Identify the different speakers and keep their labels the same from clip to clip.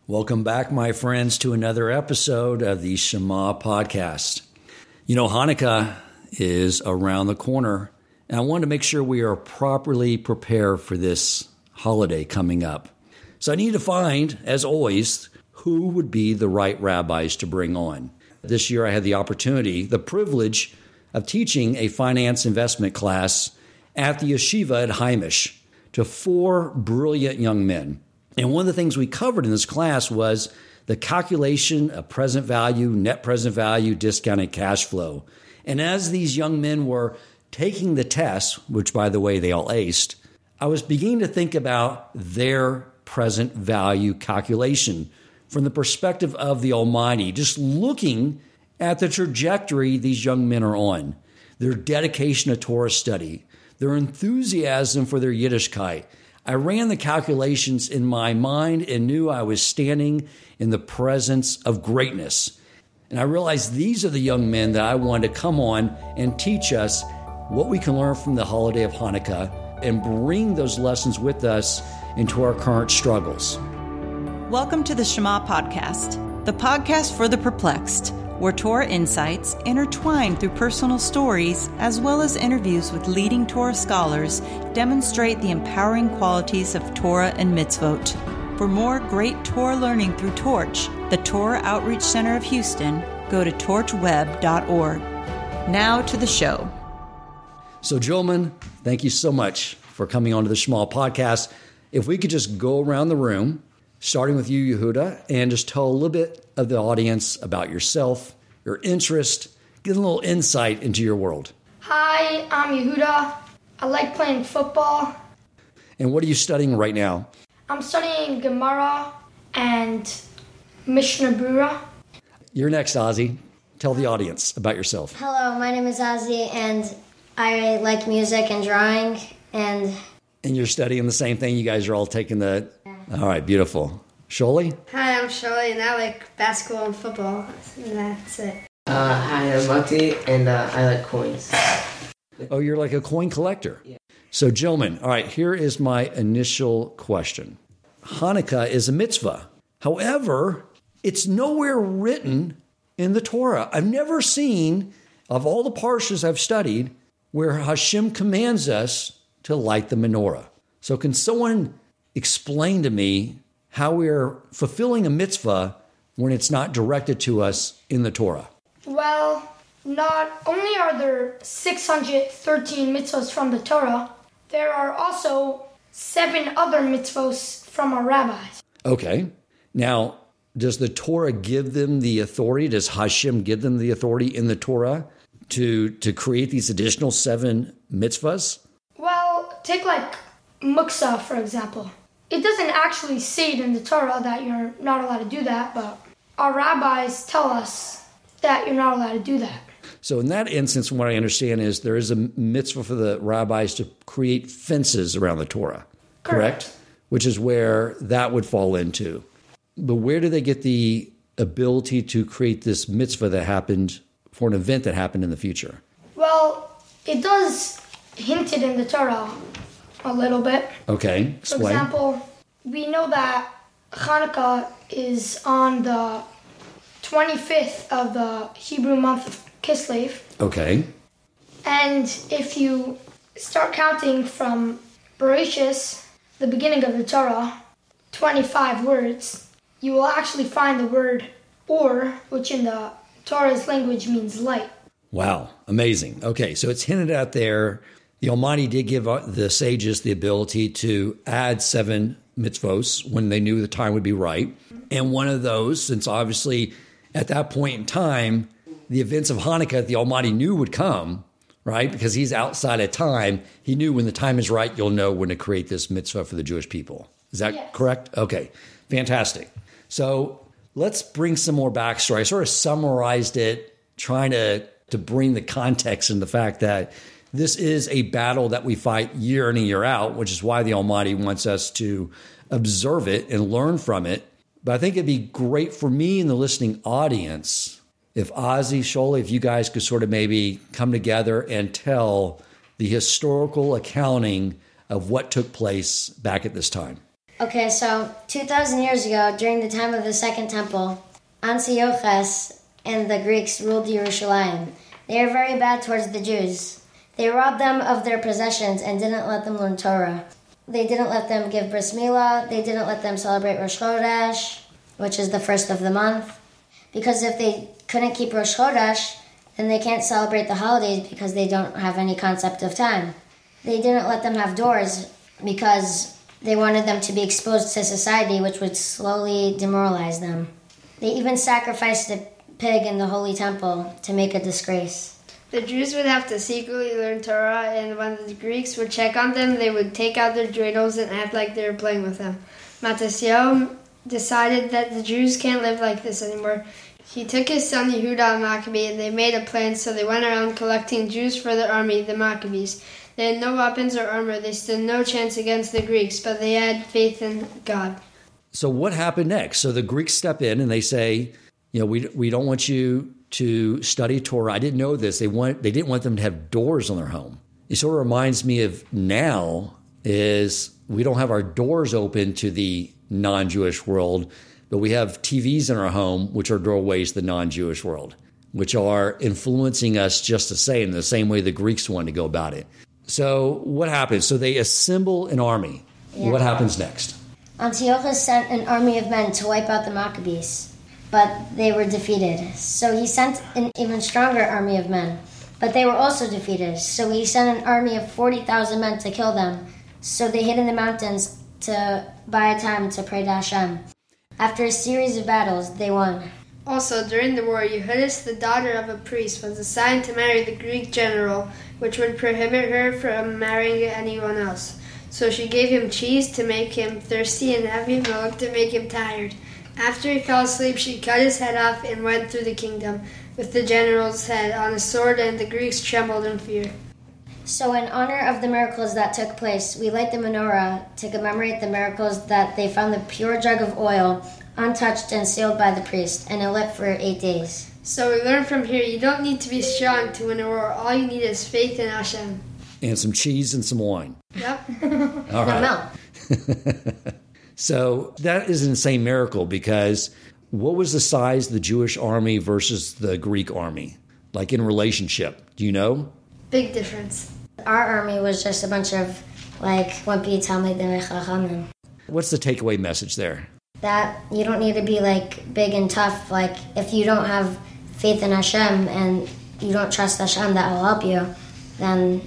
Speaker 1: Welcome back, my friends, to another episode of the Shema podcast. You know, Hanukkah is around the corner, and I wanted to make sure we are properly prepared for this holiday coming up. So I need to find, as always, who would be the right rabbis to bring on. This year I had the opportunity, the privilege of teaching a finance investment class at the yeshiva at Heimish to 4 brilliant young men. And one of the things we covered in this class was the calculation of present value, net present value, discounted cash flow. And as these young men were taking the test, which, by the way, they all aced, I was beginning to think about their present value calculation from the perspective of the Almighty, just looking at the trajectory these young men are on, their dedication to Torah study, their enthusiasm for their Yiddishkeit. I ran the calculations in my mind and knew I was standing in the presence of greatness. And I realized these are the young men that I wanted to come on and teach us what we can learn from the holiday of Hanukkah and bring those lessons with us into our current struggles.
Speaker 2: Welcome to the Shema podcast, the podcast for the perplexed, where Torah insights, intertwined through personal stories, as well as interviews with leading Torah scholars, demonstrate the empowering qualities of Torah and mitzvot. For more great Torah learning through Torch, the Torah Outreach Center of Houston, go to torchweb.org. Now to the show.
Speaker 1: So, gentlemen, thank you so much for coming on to the Shema podcast. If we could just go around the room, starting with you, Yehuda, and just tell a little bit of the audience about yourself, your interest, get a little insight into your world.
Speaker 3: Hi, I'm Yehuda. I like playing football.
Speaker 1: And what are you studying right now?
Speaker 3: I'm studying Gemara and Mishnah Berurah.
Speaker 1: You're next, Ozzy. Tell the audience about yourself.
Speaker 4: Hello, my name is Ozzy, and I like music and drawing, and
Speaker 1: you're studying the same thing? You guys are all taking the... All right, beautiful. Sholly?
Speaker 5: Hi, I'm Sholly, and I like basketball and football, and that's it.
Speaker 6: Hi, I'm Mati, and I like coins.
Speaker 1: Oh, you're like a coin collector.
Speaker 6: Yeah.
Speaker 1: So, gentlemen, all right, here is my initial question. Hanukkah is a mitzvah. However, it's nowhere written in the Torah. I've never seen, of all the parshas I've studied, where Hashem commands us to light the menorah. So can someone explain to me how we're fulfilling a mitzvah when it's not directed to us in the Torah?
Speaker 3: Well, not only are there 613 mitzvahs from the Torah, there are also 7 other mitzvahs from our rabbis.
Speaker 1: Okay. Now, does the Torah give them the authority? Does Hashem give them the authority in the Torah to create these additional 7 mitzvahs?
Speaker 3: Well, take like muksa, for example. It doesn't actually say it in the Torah that you're not allowed to do that, but our rabbis tell us that you're not allowed to do that.
Speaker 1: So in that instance, from what I understand is there is a mitzvah for the rabbis to create fences around the Torah, correct? Which is where that would fall into. But where do they get the ability to create this mitzvah that happened for an event that happened in the future?
Speaker 3: Well, it does hint it in the Torah a little bit.
Speaker 1: Okay, explain.
Speaker 3: For example, we know that Chanukah is on the 25th of the Hebrew month of Kislev.
Speaker 1: Okay.
Speaker 3: And if you start counting from Bereshis, the beginning of the Torah, 25 words, you will actually find the word or, which in the Torah's language means light.
Speaker 1: Wow, amazing. Okay, so it's hinted at there. The Almighty did give the sages the ability to add 7 mitzvos when they knew the time would be right. And one of those, since obviously at that point in time, the events of Hanukkah the Almighty knew would come, right? Because he's outside of time. He knew when the time is right, you'll know when to create this mitzvah for the Jewish people. Is that correct? Okay, fantastic. So let's bring some more backstory. I sort of summarized it, trying to bring the context and the fact that this is a battle that we fight year in and year out, which is why the Almighty wants us to observe it and learn from it. But I think it'd be great for me and the listening audience if Ozzy, Sholly, if you guys could sort of maybe come together and tell the historical accounting of what took place back at this time.
Speaker 4: Okay, so 2,000 years ago, during the time of the Second Temple, Antiochus and the Greeks ruled Jerusalem. They were very bad towards the Jews. They robbed them of their possessions and didn't let them learn Torah. They didn't let them give bris milah. They didn't let them celebrate Rosh Chodesh, which is the first of the month. Because if they couldn't keep Rosh Chodesh, then they can't celebrate the holidays because they don't have any concept of time. They didn't let them have doors because they wanted them to be exposed to society, which would slowly demoralize them. They even sacrificed a pig in the Holy Temple to make a disgrace.
Speaker 5: The Jews would have to secretly learn Torah, and when the Greeks would check on them, they would take out their dreidels and act like they were playing with them. Matisyahu decided that the Jews can't live like this anymore. He took his son Yehuda Maccabee, and they made a plan, so they went around collecting Jews for their army, the Maccabees. They had no weapons or armor. They stood no chance against the Greeks, but they had faith in God.
Speaker 1: So what happened next? So the Greeks step in and they say, we don't want you to study Torah. I didn't know this. They didn't want them to have doors on their home. It sort of reminds me of now is we don't have our doors open to the non-Jewish world, but we have TVs in our home, which are doorways to the non-Jewish world, which are influencing us just in the same way the Greeks wanted to go about it. So what happens? So they assemble an army. Yeah. What happens next?
Speaker 4: Antiochus sent an army of men to wipe out the Maccabees, but they were defeated. So he sent an even stronger army of men, but they were also defeated. So he sent an army of 40,000 men to kill them. So they hid in the mountains to buy time to pray to Hashem. After a series of battles, they won.
Speaker 5: Also, during the war, Yehudis, the daughter of a priest, was assigned to marry the Greek general, which would prohibit her from marrying anyone else. So she gave him cheese to make him thirsty and heavy milk to make him tired. After he fell asleep, she cut his head off and went through the kingdom with the general's head on a sword, and the Greeks trembled in fear.
Speaker 4: So in honor of the miracles that took place, we light the menorah to commemorate the miracles that they found the pure jug of oil untouched and sealed by the priest, and it lit for 8 days.
Speaker 5: So we learn from here, you don't need to be strong to win a war. All you need is faith in Hashem.
Speaker 1: And some cheese and some wine.
Speaker 5: Yep.
Speaker 1: All right.
Speaker 4: Milk.
Speaker 1: So that is an insane miracle, because what was the size of the Jewish army versus the Greek army? Like in relationship, do you know?
Speaker 5: Big difference.
Speaker 4: Our army was just a bunch of, Wimpy Talmidei Chachamim.
Speaker 1: What's the takeaway message there?
Speaker 4: That you don't need to be, big and tough. If you don't have faith in Hashem and you don't trust Hashem that will help you, then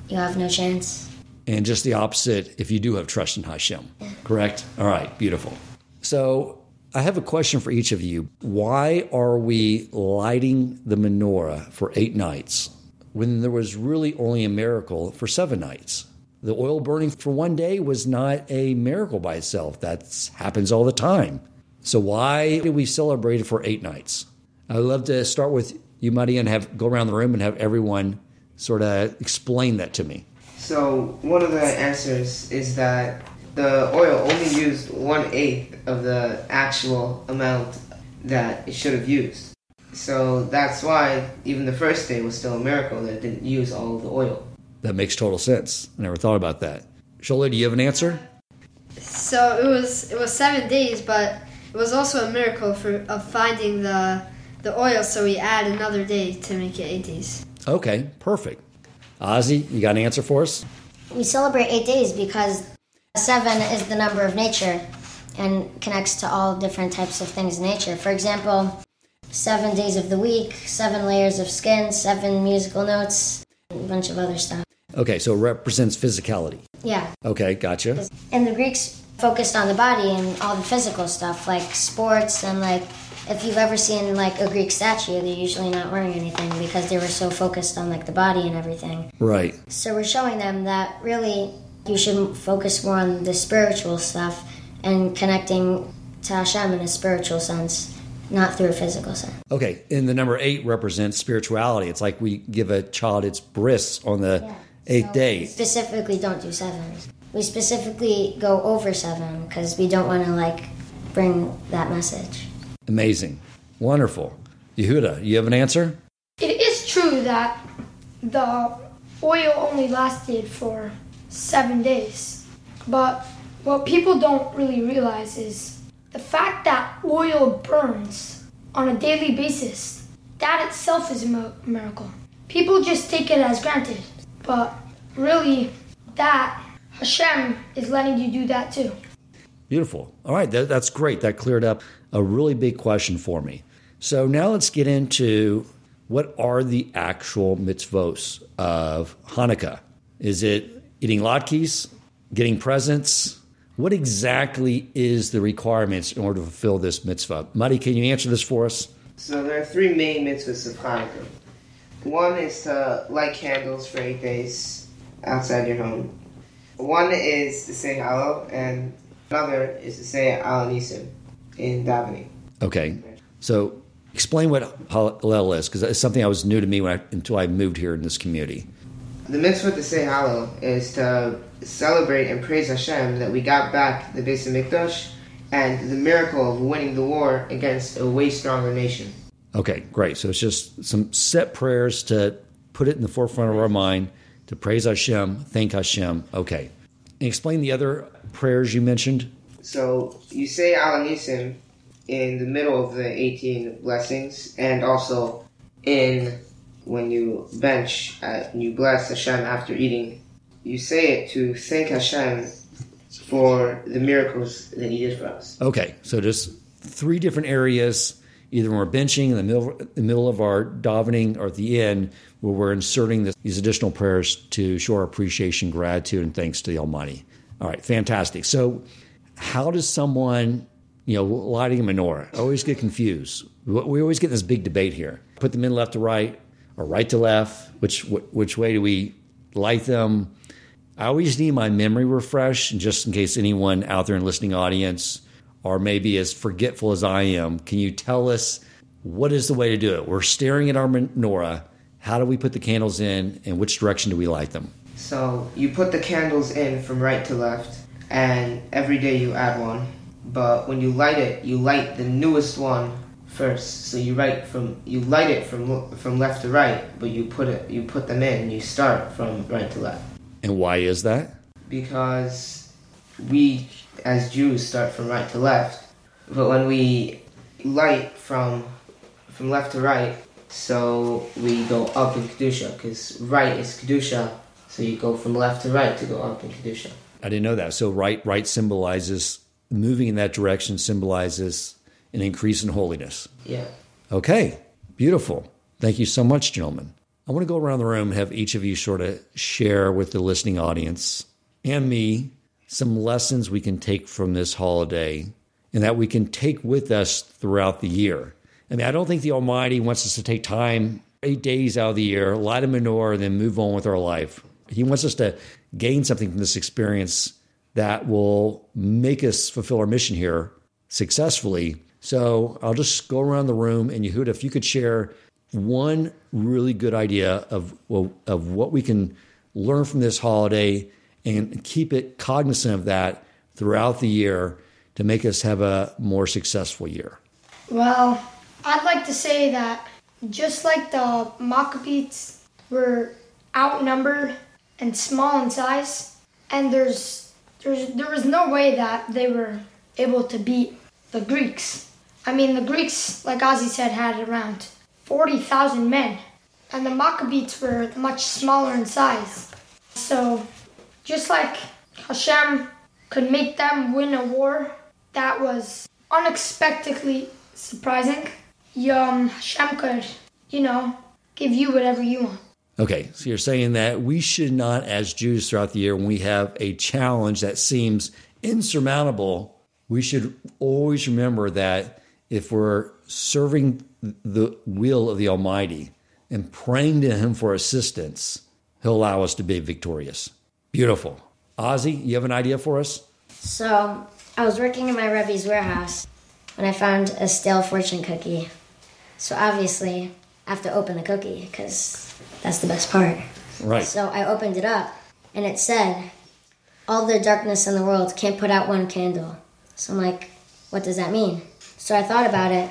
Speaker 4: you have no chance.
Speaker 1: And just the opposite if you do have trust in Hashem. Yeah. Correct? All right, beautiful. So I have a question for each of you. Why are we lighting the menorah for 8 nights when there was really only a miracle for 7 nights? The oil burning for 1 day was not a miracle by itself. That happens all the time. So why did we celebrate it for 8 nights? I'd love to start with you, Muddy, and go around the room and have everyone sort of explain that to me.
Speaker 6: So one of the answers is that the oil only used 1/8 of the actual amount that it should have used. So that's why even the first day was still a miracle that it didn't use all of the oil.
Speaker 1: That makes total sense. I never thought about that. Shola, do you have an answer?
Speaker 5: So it was 7 days, but it was also a miracle of finding the oil, so we add another day to make it 8 days.
Speaker 1: Okay, perfect. Ozzy, you got an answer for us?
Speaker 4: We celebrate 8 days because 7 is the number of nature and connects to all different types of things in nature. For example, 7 days of the week, 7 layers of skin, 7 musical notes, a bunch of other stuff.
Speaker 1: Okay, so it represents physicality.
Speaker 4: Yeah.
Speaker 1: Okay, gotcha.
Speaker 4: And the Greeks focused on the body and all the physical stuff, like sports, and if you've ever seen a Greek statue, they're usually not wearing anything because they were so focused on the body and everything.
Speaker 1: Right.
Speaker 4: So we're showing them that really you should focus more on the spiritual stuff and connecting to Hashem in a spiritual sense, not through a physical sense.
Speaker 1: Okay, and the number 8 represents spirituality. It's like we give a child its bris on the 8th day.
Speaker 4: We specifically don't do 7. We specifically go over 7 because we don't want to bring that message.
Speaker 1: Amazing. Wonderful. Yehuda, you have an answer?
Speaker 3: It is true that the oil only lasted for 7 days, but what people don't really realize is the fact that oil burns on a daily basis. That itself is a miracle. People just take it as granted. But really, that Hashem is letting you do that too.
Speaker 1: Beautiful. All right, that's great. That cleared up a really big question for me. So now let's get into what are the actual mitzvos of Hanukkah? Is it eating latkes, getting presents? What exactly is the requirements in order to fulfill this mitzvah? Muddy, can you answer this for us?
Speaker 6: So there are 3 main mitzvahs of Hanukkah. One is to light candles for 8 days outside your home. One is to say Hallel, and another is to say Al Nisim in davening.
Speaker 1: Okay, so explain what Hallel is, because it's something that was new to me until I moved here in this community.
Speaker 6: The mitzvah to say Hallel is to celebrate and praise Hashem that we got back the Beis HaMikdash and the miracle of winning the war against a way stronger nation.
Speaker 1: Okay, great. So it's just some set prayers to put it in the forefront of our mind, to praise Hashem, thank Hashem. Okay. And explain the other prayers you mentioned.
Speaker 6: So you say Al Nisim in the middle of the 18 blessings, and also when you bench and you bless Hashem after eating. You say it to thank Hashem for the miracles that He did for us.
Speaker 1: Okay, so just 3 different areas, either when we're benching in the middle of our davening or at the end, where we're inserting these additional prayers to show our appreciation, gratitude, and thanks to the Almighty. All right, fantastic. So how does someone, lighting a menorah? I always get confused. We always get in this big debate here. Put them in left to right or right to left. Which way do we light them? I always need my memory refreshed, just in case anyone out there in the listening audience or maybe as forgetful as I am, can you tell us what is the way to do it? We're staring at our menorah. How do we put the candles in, and which direction do we light them?
Speaker 6: So you put the candles in from right to left, and every day you add one. But when you light the newest one first. So you light it from left to right, but you put them in, and you start from right to left.
Speaker 1: And why is that?
Speaker 6: Because we, as Jews, start from right to left. But when we light from left to right, so we go up in Kedusha, because right is Kedusha, so you go from left to right to go up in Kedusha.
Speaker 1: I didn't know that. So right symbolizes, moving in that direction symbolizes an increase in holiness.
Speaker 6: Yeah.
Speaker 1: Okay, beautiful. Thank you so much, gentlemen. I want to go around the room and have each of you sort of share with the listening audience and me some lessons we can take from this holiday and that we can take with us throughout the year. I mean, I don't think the Almighty wants us to take time, 8 days out of the year, light a menorah, and then move on with our life. He wants us to gain something from this experience that will make us fulfill our mission here successfully. So I'll just go around the room, and Yehuda, if you could share one really good idea of what we can learn from this holiday and keep it cognizant of that throughout the year to make us have a more successful year.
Speaker 3: Well, I'd like to say that just like the Maccabees were outnumbered and small in size, and there was no way that they were able to beat the Greeks. I mean, the Greeks, like Ozzy said, had around 40,000 men, and the Maccabees were much smaller in size. So, just like Hashem could make them win a war that was unexpectedly surprising, Hashem could, give you whatever you want.
Speaker 1: Okay, so you're saying that we should not, as Jews throughout the year, when we have a challenge that seems insurmountable, we should always remember that if we're serving the will of the Almighty and praying to Him for assistance, He'll allow us to be victorious. Beautiful. Ozzy, you have an idea for us?
Speaker 4: So, I was working in my Rebbe's warehouse when I found a stale fortune cookie. So obviously, I have to open the cookie because that's the best part.
Speaker 1: Right.
Speaker 4: So I opened it up, and it said, all the darkness in the world can't put out one candle. So I'm like, what does that mean? So I thought about it,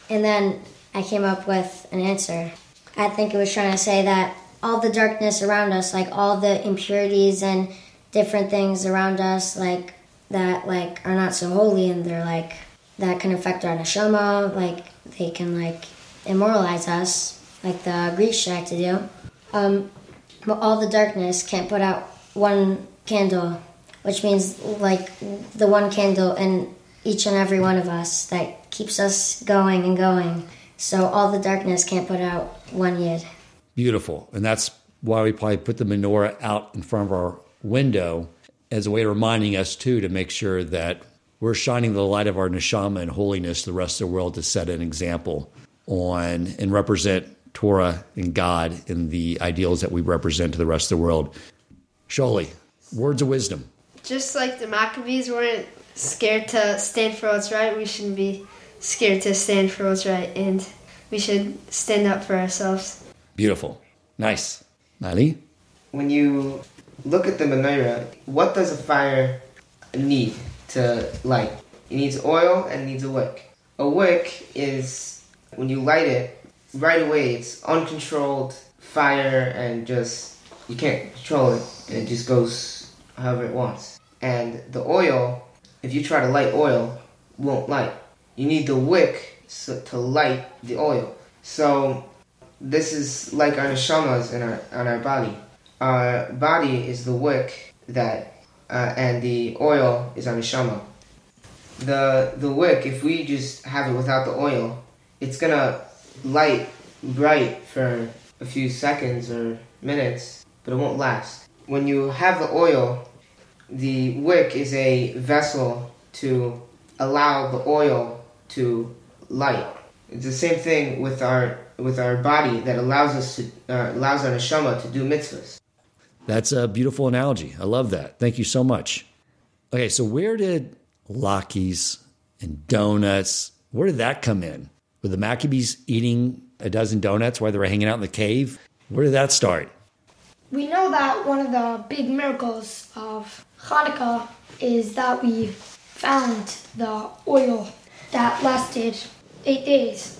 Speaker 4: and then I came up with an answer. I think it was trying to say that all the darkness around us, like all the impurities and different things around us, like that like are not so holy, and they're like that can affect our neshama, like they can like immoralize us, like the Greeks tried to do. But all the darkness can't put out one candle, which means like the one candle in each and every one of us that keeps us going and going. So all the darkness can't put out one yid.
Speaker 1: Beautiful. And that's why we probably put the menorah out in front of our window as a way of reminding us, too, to make sure that we're shining the light of our neshama and holiness to the rest of the world to set an example on and represent Torah and God and the ideals that we represent to the rest of the world. Sholi, words of wisdom.
Speaker 5: Just like the Maccabees weren't scared to stand for what's right, we shouldn't be scared to stand for what's right, and we should stand up for ourselves.
Speaker 1: Beautiful. Nice. Mali?
Speaker 6: When you look at the menorah, what does a fire need to light? It needs oil and it needs a wick. A wick is, when you light it, right away it's uncontrolled fire and just, you can't control it. And it just goes however it wants. And the oil, if you try to light oil, won't light. You need the wick to light the oil. So this is like our neshamas on our body. Our body is the wick that, and the oil is our neshama. The wick, if we just have it without the oil, it's gonna light bright for a few seconds or minutes, but it won't last. When you have the oil, the wick is a vessel to allow the oil to light. It's the same thing with our body that allows us to allows our neshama to do mitzvahs.
Speaker 1: That's a beautiful analogy. I love that. Thank you so much. Okay, so where did latkes and donuts, where did that come in? Were the Maccabees eating a dozen donuts while they were hanging out in the cave? Where did that start?
Speaker 3: We know that one of the big miracles of Chanukah is that we found the oil that lasted 8 days.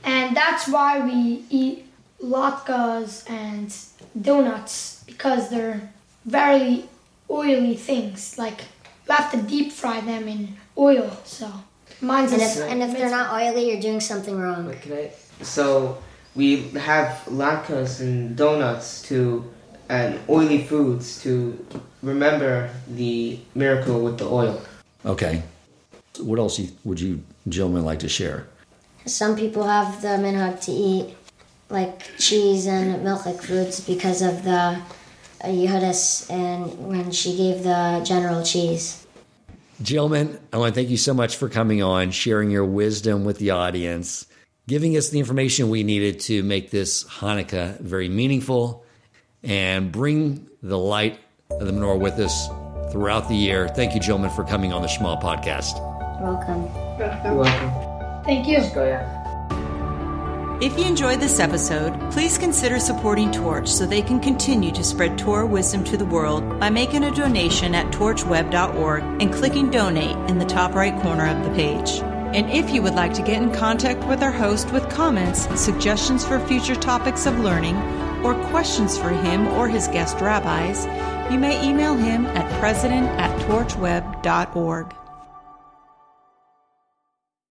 Speaker 3: And that's why we eat latkes and donuts, because they're very oily things. Like, you have to deep fry them in oil, so mine's
Speaker 4: And if they're not oily, you're doing something wrong.
Speaker 6: So we have latkes and donuts and oily foods to remember the miracle with the oil.
Speaker 1: Okay. What else would you gentlemen like to share?
Speaker 4: Some people have the minhag to eat like cheese and milchik foods because of the Yehudis and when she gave the general cheese.
Speaker 1: Gentlemen, I want to thank you so much for coming on, sharing your wisdom with the audience, giving us the information we needed to make this Hanukkah very meaningful and bring the light of the menorah with us throughout the year. Thank you, gentlemen, for coming on the Shema podcast.
Speaker 4: You're welcome.
Speaker 6: You're welcome.
Speaker 3: Thank you.
Speaker 2: If you enjoyed this episode, please consider supporting Torch so they can continue to spread Torah wisdom to the world by making a donation at torchweb.org and clicking donate in the top right corner of the page. And if you would like to get in contact with our host with comments, suggestions for future topics of learning, or questions for him or his guest rabbis, you may email him at president@torchweb.org.